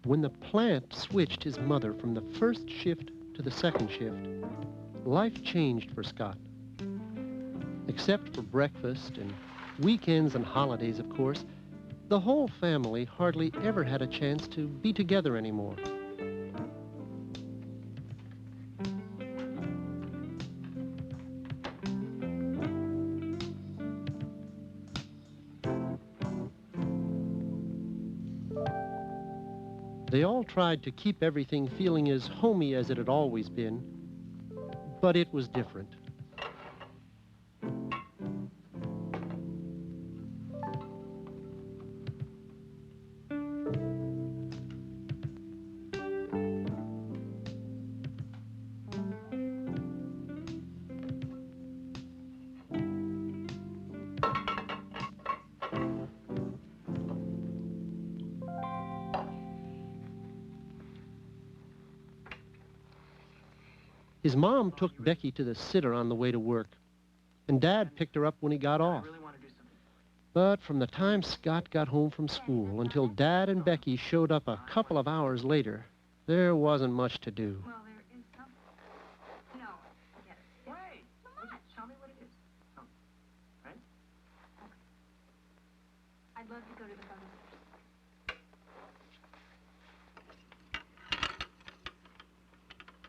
When the plant switched his mother from the first shift to the second shift, life changed for Scott. Except for breakfast and weekends and holidays, of course, the whole family hardly ever had a chance to be together anymore. They all tried to keep everything feeling as homey as it had always been, but it was different. His mom took Becky to the sitter on the way to work, and Dad picked her up when he got off. But from the time Scott got home from school until Dad and Becky showed up a couple of hours later, there wasn't much to do. Well, there is something. No, forget it. Wait. Come on. Tell me what it is. Oh. Right? Okay. I'd love to go to the photo.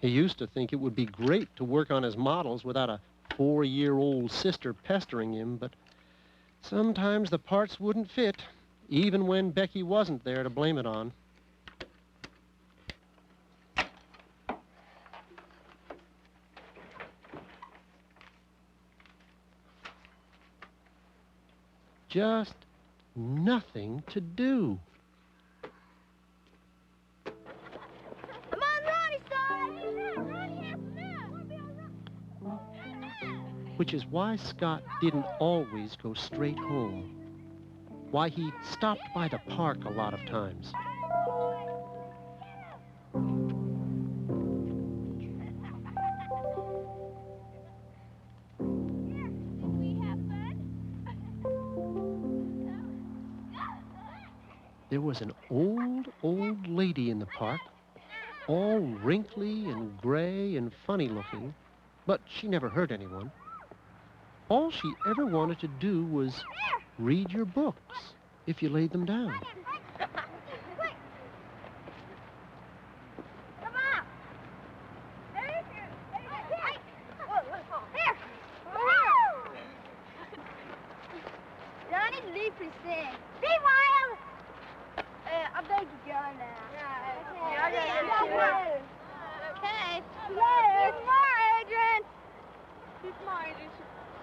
He used to think it would be great to work on his models without a 4-year-old sister pestering him, but sometimes the parts wouldn't fit, even when Becky wasn't there to blame it on. Just nothing to do. Which is why Scott didn't always go straight home. Why he stopped by the park a lot of times. There was an old lady in the park, all wrinkly and gray and funny looking, but she never hurt anyone. All she ever wanted to do was read your books, if you laid them down.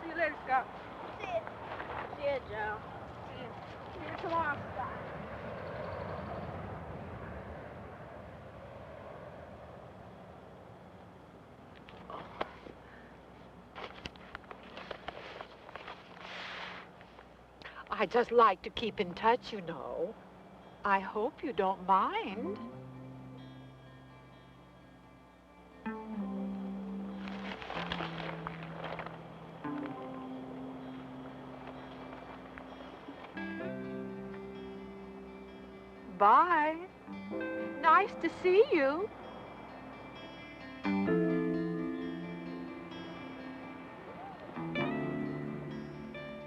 See you later, Scott. See you. See you, Joe. See you. See you tomorrow, Scott. I just like to keep in touch, you know. I hope you don't mind. Bye. Nice to see you.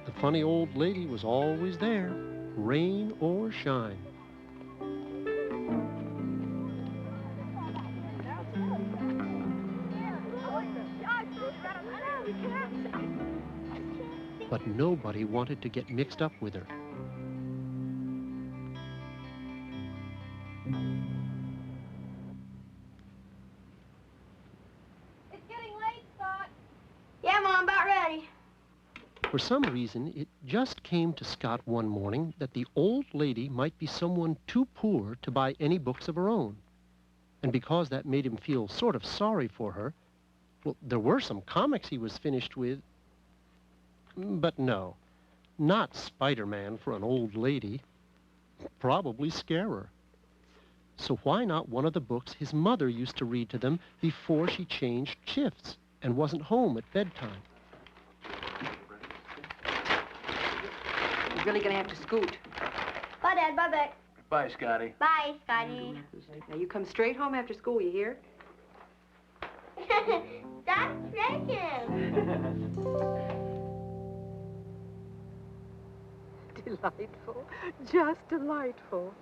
The funny old lady was always there, rain or shine. But nobody wanted to get mixed up with her. It's getting late, Scott. Yeah, Mom, about ready. For some reason, it just came to Scott one morning that the old lady might be someone too poor to buy any books of her own. And because that made him feel sort of sorry for her, Well, there were some comics he was finished with, but no, not Spider-Man for an old lady. Probably scare her. So why not one of the books his mother used to read to them before she changed shifts and wasn't home at bedtime? You're really gonna have to scoot. Bye, Dad. Bye, Beck. Bye, Scotty. Bye, Scotty. Now you come straight home after school, you hear? Stop shaking. Delightful. Just delightful.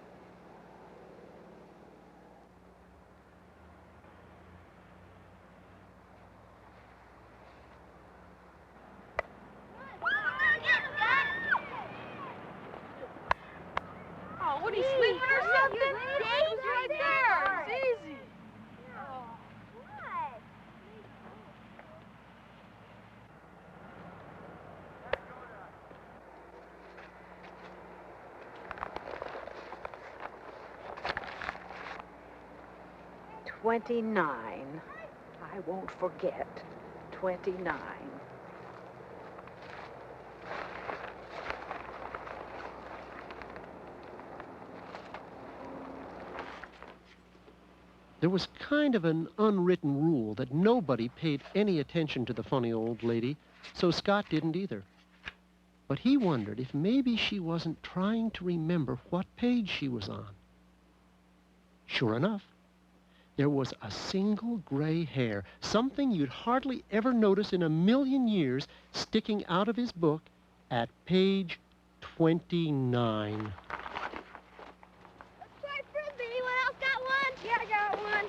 Oh, what, are you sleeping or something? It's right there. It's easy. What? 29. I won't forget. 29. There was kind of an unwritten rule that nobody paid any attention to the funny old lady, so Scott didn't either. But he wondered if maybe she wasn't trying to remember what page she was on. Sure enough, there was a single gray hair, something you'd hardly ever notice in a million years, sticking out of his book at page 29. Anyone else got one? Yeah, I got one.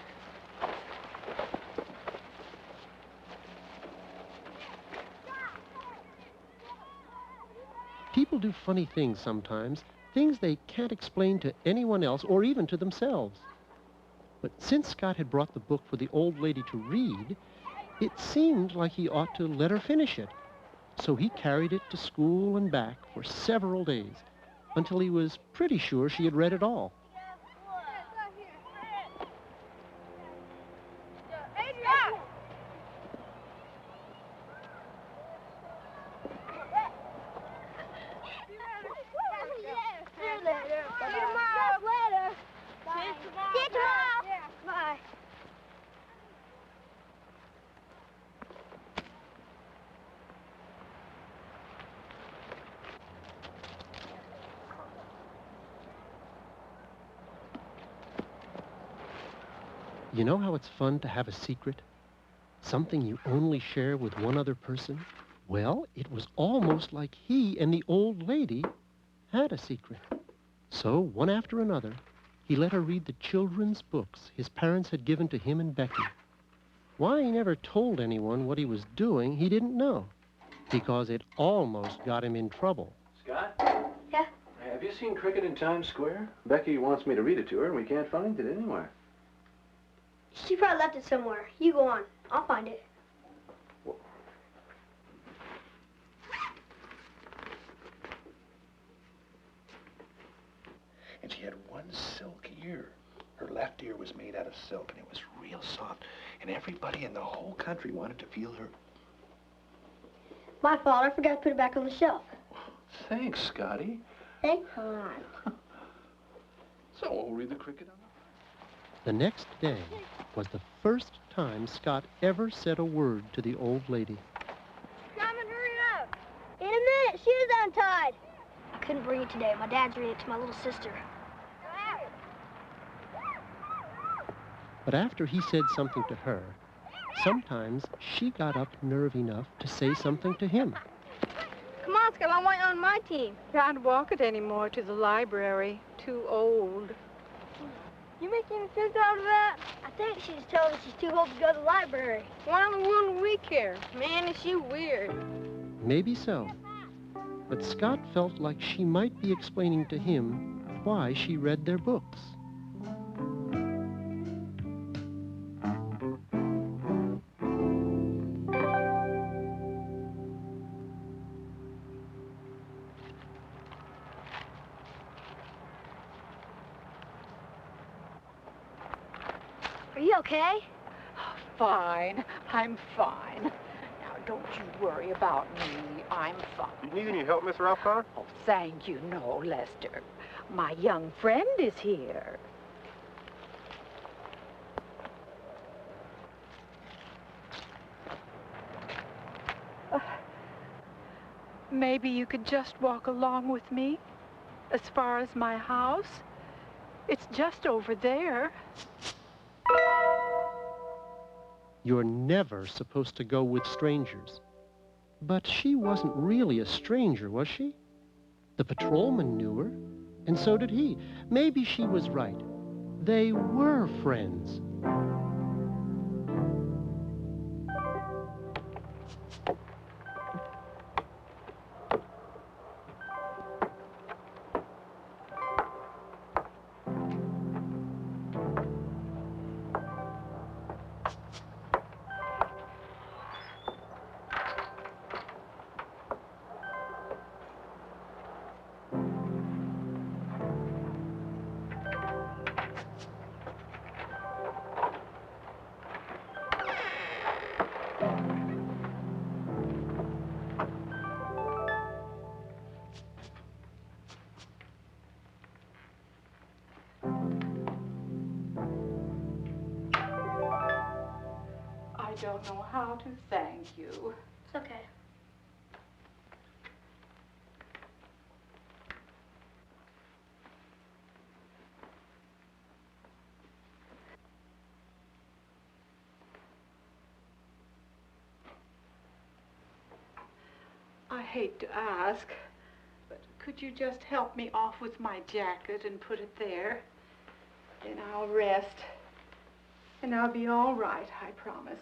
People do funny things sometimes, things they can't explain to anyone else or even to themselves. But since Scott had brought the book for the old lady to read, it seemed like he ought to let her finish it. So he carried it to school and back for several days, until he was pretty sure she had read it all. You know how it's fun to have a secret? Something you only share with one other person? Well, it was almost like he and the old lady had a secret. So, one after another, he let her read the children's books his parents had given to him and Becky. Why he never told anyone what he was doing, he didn't know, because it almost got him in trouble. Scott? Yeah? Have you seen cricket in Times Square? Becky wants me to read it to her, and we can't find it anywhere. She probably left it somewhere. You go on. I'll find it. And she had one silk ear. Her left ear was made out of silk, and it was real soft. And everybody in the whole country wanted to feel her. My fault. I forgot to put it back on the shelf. Thanks, Scotty. Thanks a lot. So we'll read the cricket on The next day was the first time Scott ever said a word to the old lady. Simon, hurry up. In a minute. Shoes untied. I couldn't bring it today. My dad's reading it to my little sister. But after he said something to her, sometimes she got up nerve enough to say something to him. Come on, Scott. I want you on my team. Can't walk it anymore to the library. Too old. You make any sense out of that? I think she's telling us she's too old to go to the library. Why wouldn't we care? Man, is she weird. Maybe so. But Scott felt like she might be explaining to him why she read their books. Are you okay? fine. I'm fine. Now, don't you worry about me. I'm fine. You need any help, Miss Ralph Connor? Oh, thank you. No, Lester. My young friend is here. Maybe you could just walk along with me as far as my house. It's just over there. You're never supposed to go with strangers. But she wasn't really a stranger, was she? The patrolman knew her, and so did he. Maybe she was right. They were friends. I don't know how to thank you. It's okay. I hate to ask, but could you just help me off with my jacket and put it there? Then I'll rest, and I'll be all right, I promise.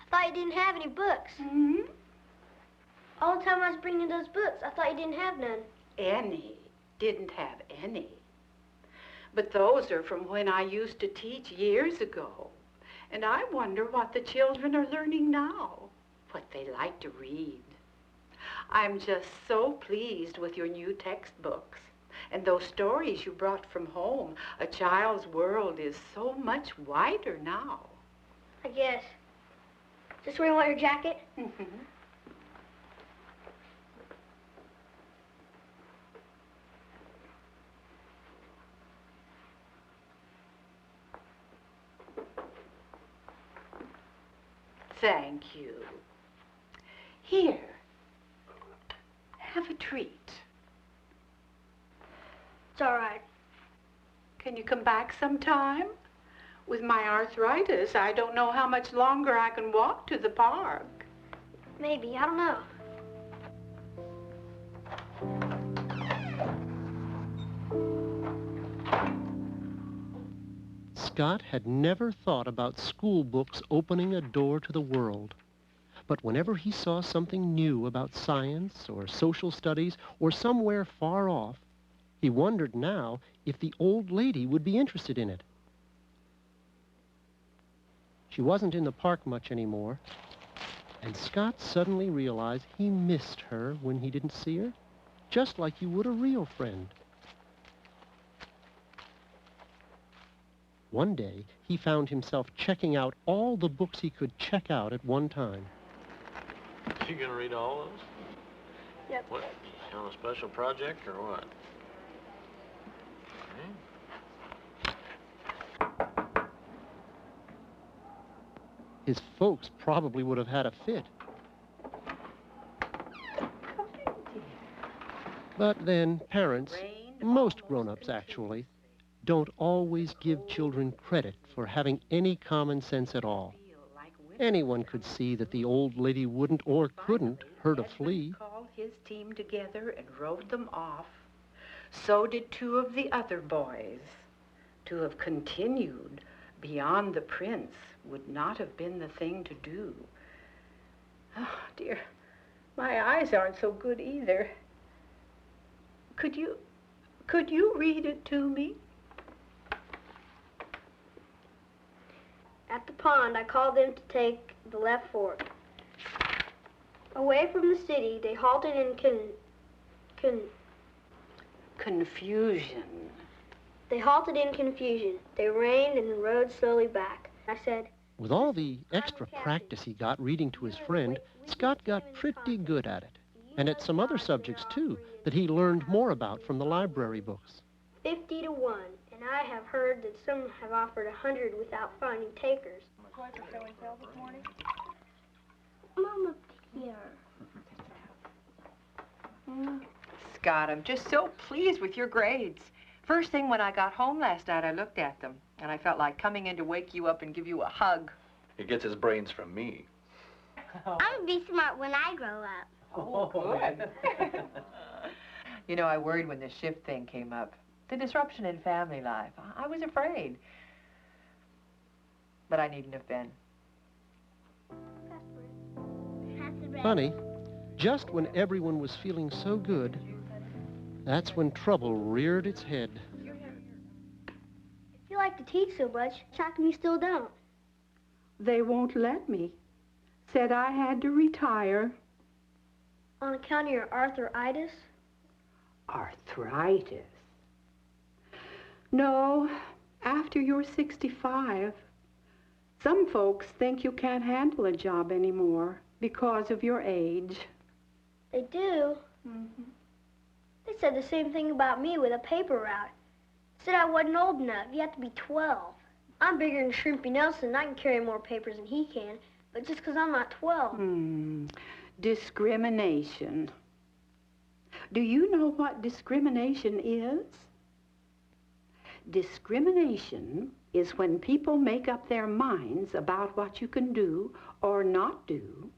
I thought you didn't have any books. Hmm? All the time I was bringing those books, I thought you didn't have none. Any. Didn't have any. But those are from when I used to teach years ago. And I wonder what the children are learning now, what they like to read. I'm just so pleased with your new textbooks and those stories you brought from home. A child's world is so much wider now. I guess. Is this where you want your jacket? Mm-hmm. Thank you. Here, have a treat. It's all right. Can you come back sometime? With my arthritis, I don't know how much longer I can walk to the park. Maybe, I don't know. Scott had never thought about school books opening a door to the world. But whenever he saw something new about science or social studies or somewhere far off, he wondered now if the old lady would be interested in it. She wasn't in the park much anymore, and Scott suddenly realized he missed her when he didn't see her, just like you would a real friend. One day, he found himself checking out all the books he could check out at one time. You gonna read all those? Yep. What, on a special project or what? Okay. His folks probably would have had a fit. But then parents, most grown-ups actually, don't always give children credit for having any common sense at all. Anyone could see that the old lady wouldn't or couldn't hurt a flea. Edmund called his team together and rode them off. So did two of the other boys. To have continued beyond the prince would not have been the thing to do. Oh, dear, my eyes aren't so good either. Could you read it to me? At the pond, I called them to take the left fork. Away from the city, they halted in Confusion. They halted in confusion. They reined and rode slowly back. I said, With all the extra practice he got reading to his friend, Scott got pretty good at it. And at some other subjects, too, that he learned more about from the library books. 50 to 1, and I have heard that some have offered 100 without finding takers. Mama, here. Scott, I'm just so pleased with your grades. First thing when I got home last night, I looked at them, and I felt like coming in to wake you up and give you a hug. He gets his brains from me. I'm gonna be smart when I grow up. Oh, good. You know, I worried when the shift thing came up. The disruption in family life. I was afraid. But I needn't have been. Funny, just when everyone was feeling so good, that's when trouble reared its head. If you like to teach so much, how come you still don't? They won't let me. Said I had to retire. On account of your arthritis? Arthritis? No, after you're 65. Some folks think you can't handle a job anymore because of your age. They do? Mm-hmm. They said the same thing about me with a paper route. Said I wasn't old enough. You have to be 12. I'm bigger than Shrimpy Nelson. I can carry more papers than he can, but just because I'm not 12. Discrimination. Do you know what discrimination is? Discrimination is when people make up their minds about what you can do or not do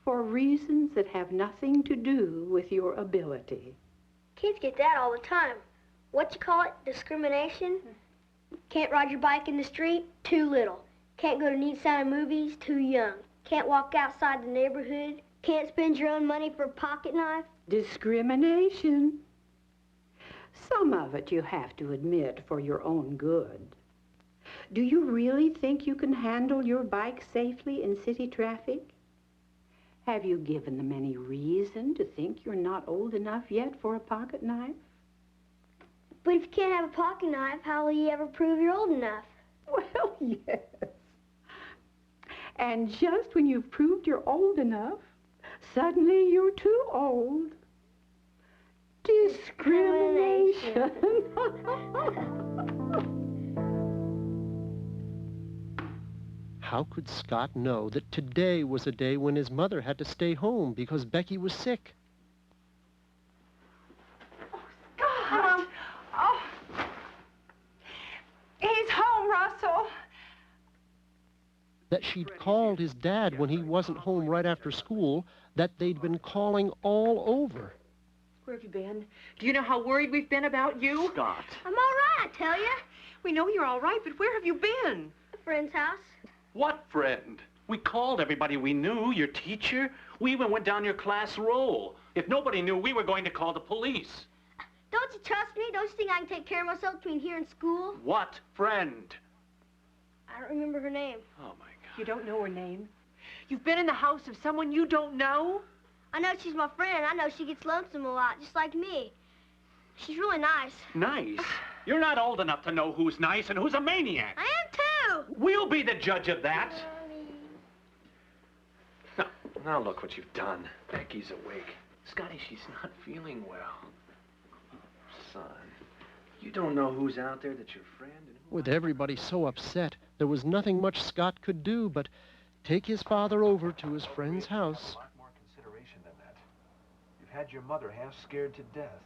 for reasons that have nothing to do with your ability. Kids get that all the time. What you call it? Discrimination? Can't ride your bike in the street? Too little. Can't go to neat-sounding movies? Too young. Can't walk outside the neighborhood? Can't spend your own money for a pocket knife? Discrimination. Some of it you have to admit for your own good. Do you really think you can handle your bike safely in city traffic? Have you given them any reason to think you're not old enough yet for a pocket knife? But if you can't have a pocket knife, how will you ever prove you're old enough? Well, yes. And just when you've proved you're old enough, suddenly you're too old. Discrimination. How could Scott know that today was a day when his mother had to stay home because Becky was sick? Scott! Oh. He's home, Russell. That she'd called his dad when he wasn't home right after school, that they'd been calling all over. Where have you been? Do you know how worried we've been about you? Scott. I'm all right, I tell you. We know you're all right, but where have you been? A friend's house. What friend? We called everybody we knew, your teacher. We even went down your class roll. If nobody knew, we were going to call the police. Don't you trust me? Don't you think I can take care of myself between here and school? What friend? I don't remember her name. Oh, my God. You don't know her name? You've been in the house of someone you don't know? I know she's my friend. I know she gets lonesome a lot, just like me. She's really nice. Nice? You're not old enough to know who's nice and who's a maniac. I am too. We'll be the judge of that. Now look what you've done. Becky's awake. Scotty, she's not feeling well. Son, you don't know who's out there that's your friend and who... With everybody so upset, there was nothing much Scott could do but take his father over to his friend's house. A lot more consideration than that. You've had your mother half scared to death.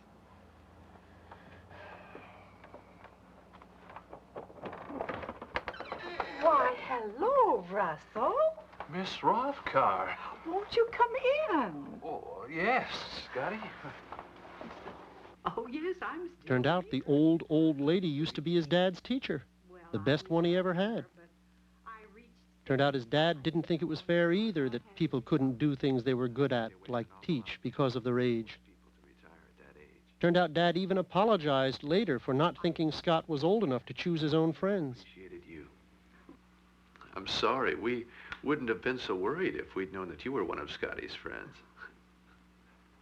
Why, hello, Russell. Miss Rothkar. Won't you come in? Oh, yes, Scotty. Oh, yes, I'm still... Turned out the old lady used to be his dad's teacher, the best one he ever had. Turned out his dad didn't think it was fair either that people couldn't do things they were good at, like teach, because of their age. Turned out Dad even apologized later for not thinking Scott was old enough to choose his own friends. Appreciated you. I'm sorry. We Wouldn't have been so worried if we'd known that you were one of Scotty's friends.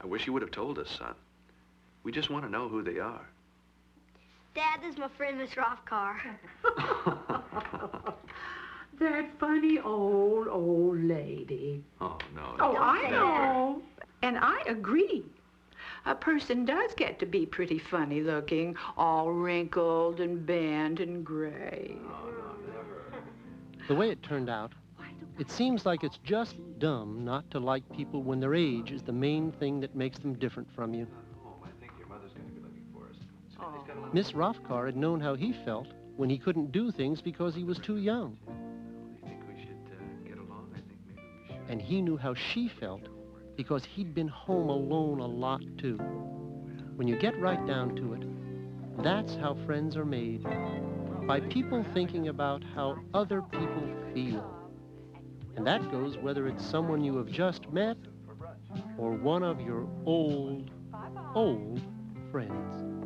I wish you would have told us, son. We just want to know who they are. Dad, this is my friend, Miss Rothcar. That funny old lady. Oh, no. Oh, never. I know. And I agree. A person does get to be pretty funny looking, all wrinkled and bent and gray. The way it turned out, it seems like it's just dumb not to like people when their age is the main thing that makes them different from you. I think your mother's going to be looking for us. Oh. Miss Rothcar had known how he felt when he couldn't do things because he was too young. I think we should get along. I think maybe we should. And he knew how she felt because he'd been home alone a lot too. When you get right down to it, that's how friends are made. By people thinking about how other people feel. And that goes whether it's someone you have just met or one of your old friends.